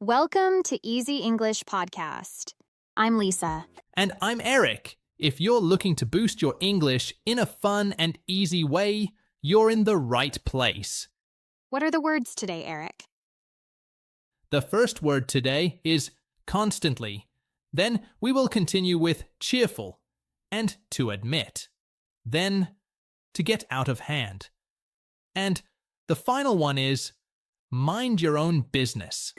Welcome to Easy English Podcast. I'm Lisa. And I'm Eric. If you're looking to boost your English in a fun and easy way, you're in the right place. What are the words today, Eric? The first word today is constantly. Then we will continue with cheerful and to admit. Then to get out of hand. And the final one is mind your own business.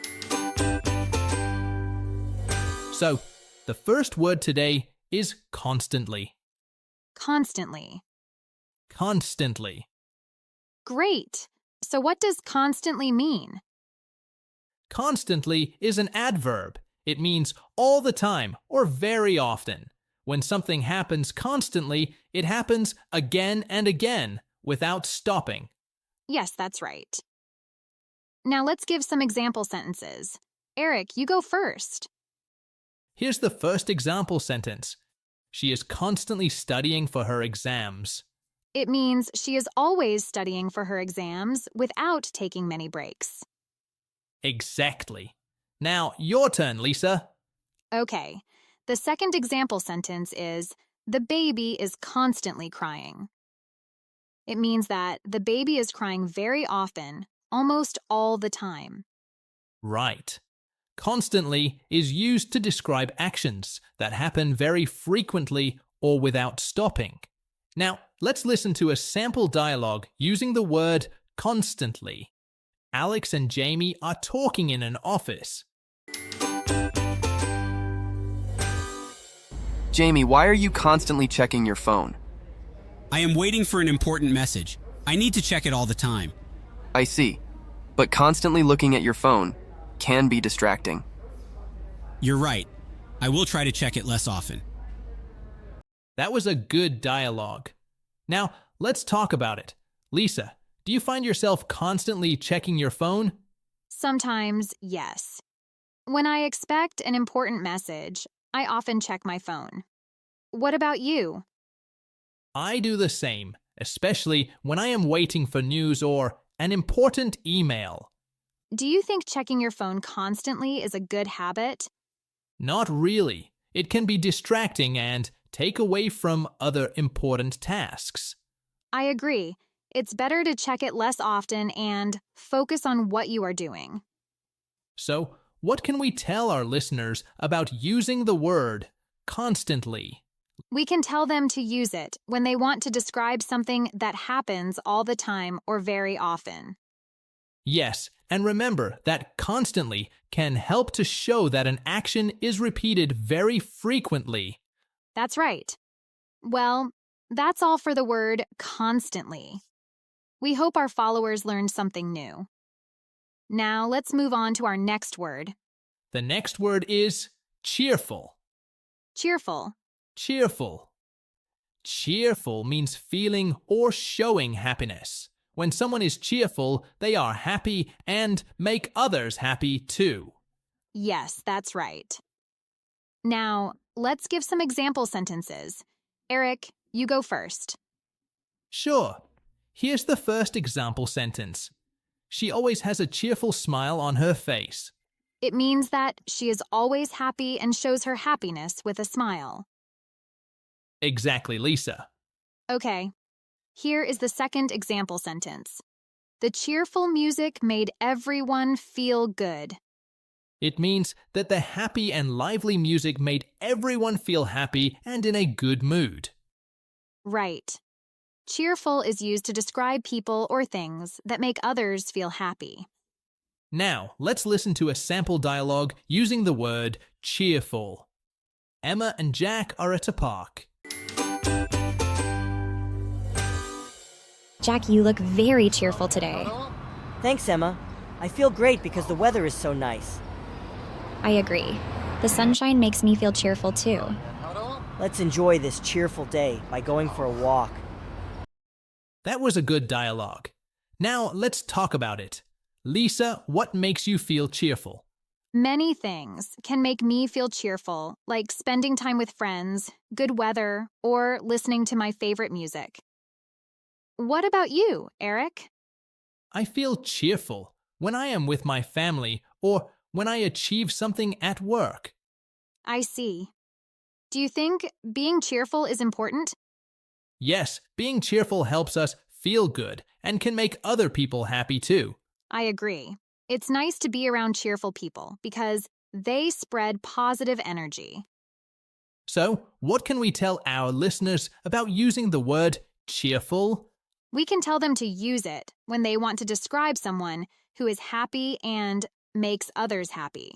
So, the first word today is constantly. Constantly. Constantly. Great. So what does constantly mean? Constantly is an adverb. It means all the time or very often. When something happens constantly, it happens again and again without stopping. Yes, that's right. Now let's give some example sentences. Eric, you go first. Here's the first example sentence. She is constantly studying for her exams. It means she is always studying for her exams without taking many breaks. Exactly. Now, your turn, Lisa. Okay. The second example sentence is, the baby is constantly crying. It means that the baby is crying very often, almost all the time. Right. Constantly is used to describe actions that happen very frequently or without stopping. Now, let's listen to a sample dialogue using the word constantly. Alex and Jamie are talking in an office. Jamie, why are you constantly checking your phone? I am waiting for an important message. I need to check it all the time. I see. But constantly looking at your phone can be distracting. You're right. I will try to check it less often. That was a good dialogue. Now, let's talk about it. Lisa, do you find yourself constantly checking your phone? Sometimes, yes. When I expect an important message, I often check my phone. What about you? I do the same, especially when I am waiting for news or an important email. Do you think checking your phone constantly is a good habit? Not really. It can be distracting and take away from other important tasks. I agree. It's better to check it less often and focus on what you are doing. So, what can we tell our listeners about using the word constantly? We can tell them to use it when they want to describe something that happens all the time or very often. Yes, and remember that constantly can help to show that an action is repeated very frequently. That's right. Well, that's all for the word constantly. We hope our followers learned something new. Now let's move on to our next word. The next word is cheerful. Cheerful. Cheerful. Cheerful means feeling or showing happiness. When someone is cheerful, they are happy and make others happy too. Yes, that's right. Now, let's give some example sentences. Eric, you go first. Sure. Here's the first example sentence. She always has a cheerful smile on her face. It means that she is always happy and shows her happiness with a smile. Exactly, Lisa. Okay. Here is the second example sentence. The cheerful music made everyone feel good. It means that the happy and lively music made everyone feel happy and in a good mood. Right. Cheerful is used to describe people or things that make others feel happy. Now, let's listen to a sample dialogue using the word cheerful. Emma and Jack are at a park. Jack, you look very cheerful today. Thanks, Emma. I feel great because the weather is so nice. I agree. The sunshine makes me feel cheerful too. Let's enjoy this cheerful day by going for a walk. That was a good dialogue. Now, let's talk about it. Lisa, what makes you feel cheerful? Many things can make me feel cheerful, like spending time with friends, good weather, or listening to my favorite music. What about you, Eric? I feel cheerful when I am with my family or when I achieve something at work. I see. Do you think being cheerful is important? Yes, being cheerful helps us feel good and can make other people happy too. I agree. It's nice to be around cheerful people because they spread positive energy. So, what can we tell our listeners about using the word cheerful? We can tell them to use it when they want to describe someone who is happy and makes others happy.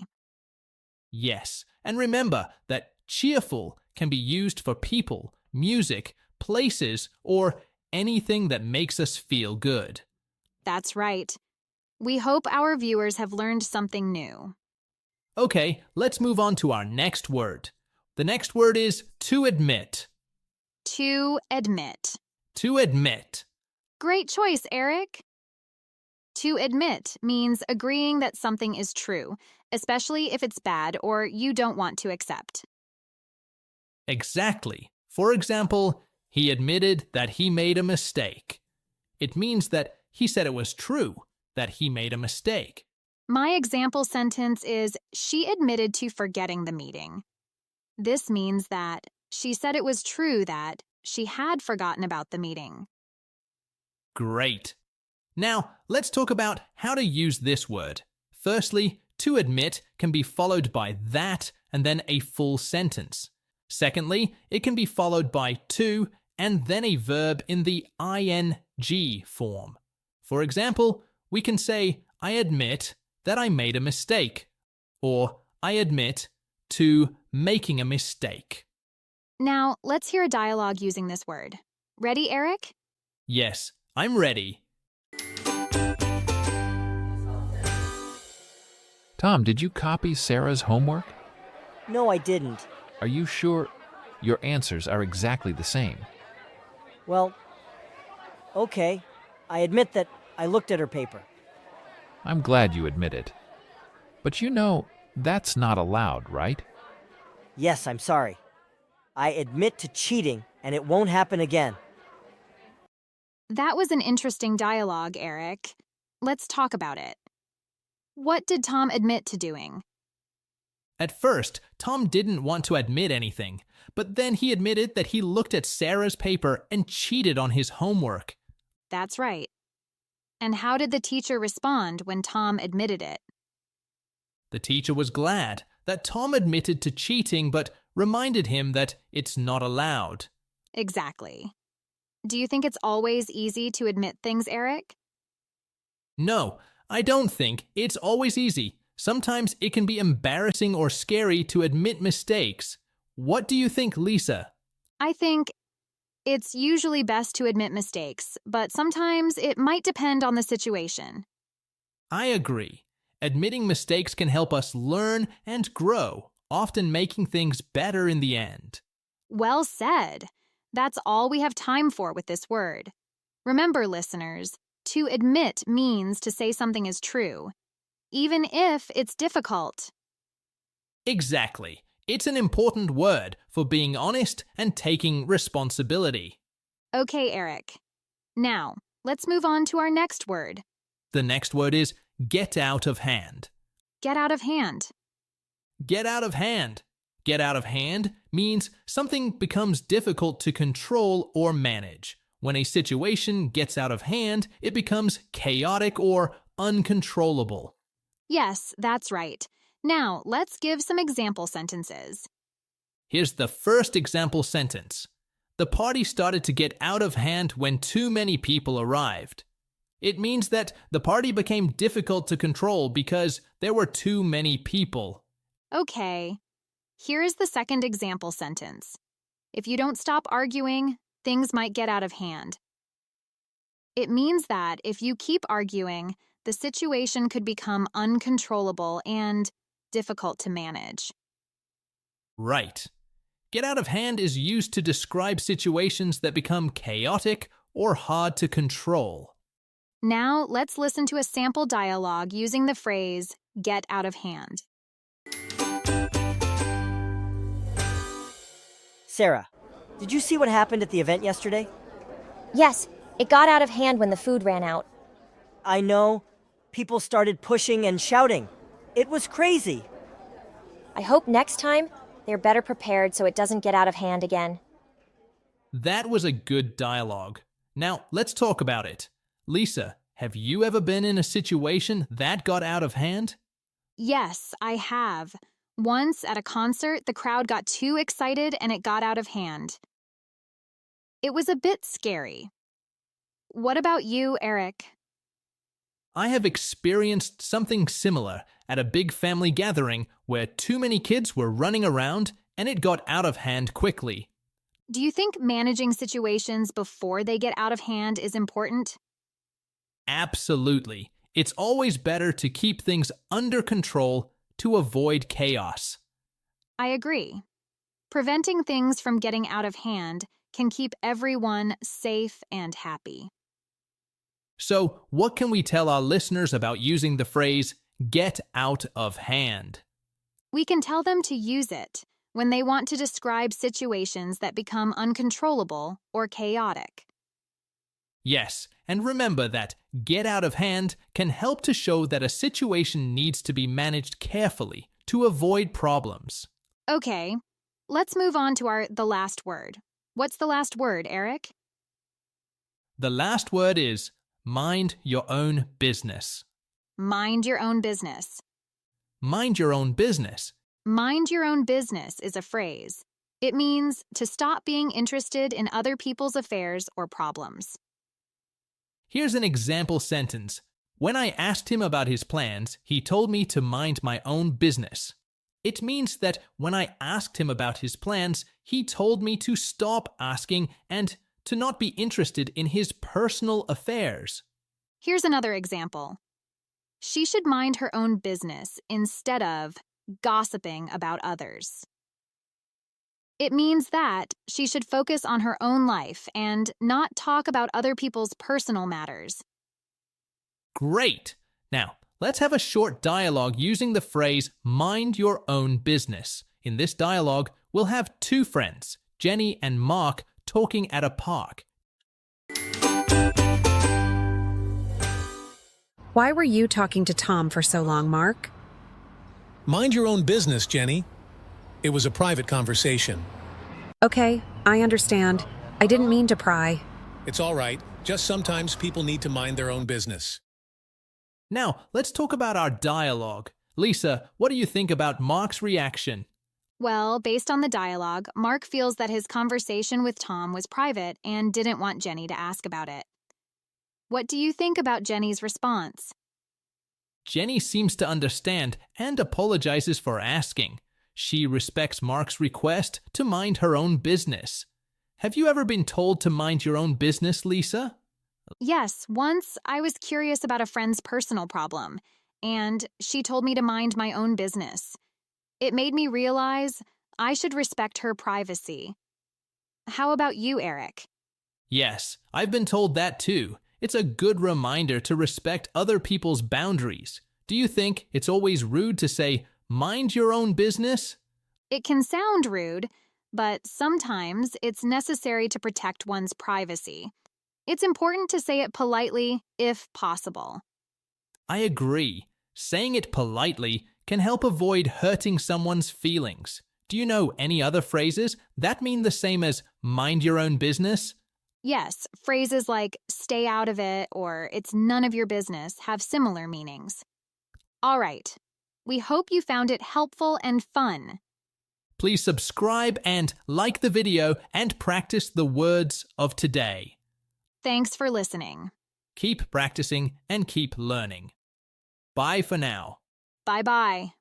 Yes, and remember that cheerful can be used for people, music, places, or anything that makes us feel good. That's right. We hope our viewers have learned something new. Okay, let's move on to our next word. The next word is to admit. To admit. To admit. Great choice, Eric. To admit means agreeing that something is true, especially if it's bad or you don't want to accept. Exactly. For example, he admitted that he made a mistake. It means that he said it was true, that he made a mistake. My example sentence is, she admitted to forgetting the meeting. This means that she said it was true that she had forgotten about the meeting. Great. Now, let's talk about how to use this word. Firstly, to admit can be followed by that and then a full sentence. Secondly, it can be followed by to and then a verb in the ing form. For example, we can say, I admit that I made a mistake, or I admit to making a mistake. Now, let's hear a dialogue using this word. Ready, Eric? Yes, I'm ready. Tom, did you copy Sarah's homework? No, I didn't. Are you sure your answers are exactly the same? Well, okay. I admit that I looked at her paper. I'm glad you admit it. But you know, that's not allowed, right? Yes, I'm sorry. I admit to cheating, and it won't happen again. That was an interesting dialogue, Eric. Let's talk about it. What did Tom admit to doing? At first, Tom didn't want to admit anything, but then he admitted that he looked at Sarah's paper and cheated on his homework. That's right. And how did the teacher respond when Tom admitted it? The teacher was glad that Tom admitted to cheating, but reminded him that it's not allowed. Exactly. Do you think it's always easy to admit things, Eric? No, I don't think it's always easy. Sometimes it can be embarrassing or scary to admit mistakes. What do you think, Lisa? I think it's usually best to admit mistakes, but sometimes it might depend on the situation. I agree. Admitting mistakes can help us learn and grow, often making things better in the end. Well said. That's all we have time for with this word. Remember, listeners, to admit means to say something is true, even if it's difficult. Exactly. It's an important word for being honest and taking responsibility. Okay, Eric. Now, let's move on to our next word. The next word is get out of hand. Get out of hand. Get out of hand. Get out of hand means something becomes difficult to control or manage. When a situation gets out of hand, it becomes chaotic or uncontrollable. Yes, that's right. Now, let's give some example sentences. Here's the first example sentence. The party started to get out of hand when too many people arrived. It means that the party became difficult to control because there were too many people. Okay. Here is the second example sentence. If you don't stop arguing, things might get out of hand. It means that if you keep arguing, the situation could become uncontrollable and difficult to manage. Right. Get out of hand is used to describe situations that become chaotic or hard to control. Now, let's listen to a sample dialogue using the phrase, get out of hand. Sarah, did you see what happened at the event yesterday? Yes, it got out of hand when the food ran out. I know. People started pushing and shouting. It was crazy. I hope next time they're better prepared so it doesn't get out of hand again. That was a good dialogue. Now, let's talk about it. Lisa, have you ever been in a situation that got out of hand? Yes, I have. Once at a concert, the crowd got too excited and it got out of hand. It was a bit scary. What about you, Eric? I have experienced something similar at a big family gathering where too many kids were running around and it got out of hand quickly. Do you think managing situations before they get out of hand is important? Absolutely. It's always better to keep things under control to avoid chaos. I agree. Preventing things from getting out of hand can keep everyone safe and happy. So, what can we tell our listeners about using the phrase, get out of hand? We can tell them to use it when they want to describe situations that become uncontrollable or chaotic. Yes, and remember that get out of hand can help to show that a situation needs to be managed carefully to avoid problems. Okay, let's move on to the last word. What's the last word, Eric? The last word is mind your own business. Mind your own business. Mind your own business. Mind your own business is a phrase. It means to stop being interested in other people's affairs or problems. Here's an example sentence. When I asked him about his plans, he told me to mind my own business. It means that when I asked him about his plans, he told me to stop asking and to not be interested in his personal affairs. Here's another example. She should mind her own business instead of gossiping about others. It means that she should focus on her own life and not talk about other people's personal matters. Great! Now, let's have a short dialogue using the phrase mind your own business. In this dialogue, we'll have two friends, Jenny and Mark, talking at a park. Why were you talking to Tom for so long, Mark? Mind your own business, Jenny. It was a private conversation. Okay, I understand. I didn't mean to pry. It's all right. Just sometimes people need to mind their own business. Now, let's talk about our dialogue. Lisa, what do you think about Mark's reaction? Well, based on the dialogue, Mark feels that his conversation with Tom was private and didn't want Jenny to ask about it. What do you think about Jenny's response? Jenny seems to understand and apologizes for asking. She respects Mark's request to mind her own business. Have you ever been told to mind your own business, Lisa? Yes, once I was curious about a friend's personal problem, and she told me to mind my own business. It made me realize I should respect her privacy. How about you, Eric? Yes, I've been told that too. It's a good reminder to respect other people's boundaries. Do you think it's always rude to say, mind your own business? It can sound rude, but sometimes it's necessary to protect one's privacy. It's important to say it politely, if possible. I agree. Saying it politely can help avoid hurting someone's feelings. Do you know any other phrases that mean the same as mind your own business? Yes, phrases like stay out of it or it's none of your business have similar meanings. All right, we hope you found it helpful and fun. Please subscribe and like the video and practice the words of today. Thanks for listening. Keep practicing and keep learning. Bye for now. Bye-bye.